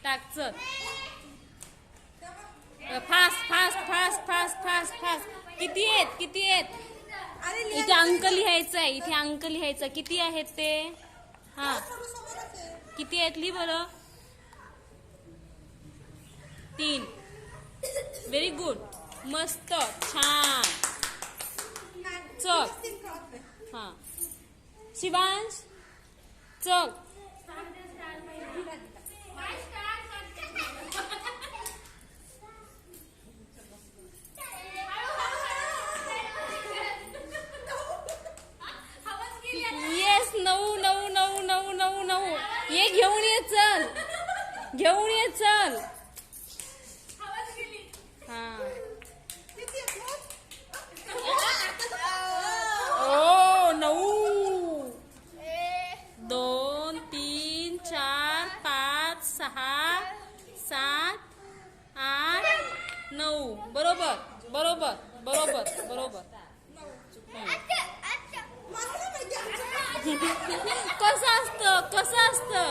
टाक चल. Fast fast fast fast fast fast. किती आहेत किती आहेत. इथे अंक लिहायचं आहे. इथे अंक लिहायचं. किती आहेत ते. हा किती आहेत लिह बरं. 3. Very good. मस्त छान. चल हा शिवांश चल. येस 9 9 9 9 9 9. ये घेऊन ये चल. घेऊन ये चल. हा ओ 9. 2 3 4 5 6 7 8 9. बरोबर बरोबर बरोबर बरोबर. कसं असतं कसं असतं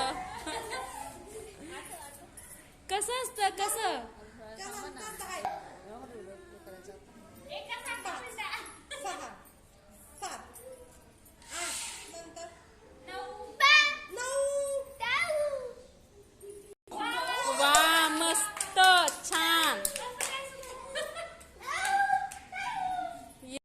कसं असतं कसं.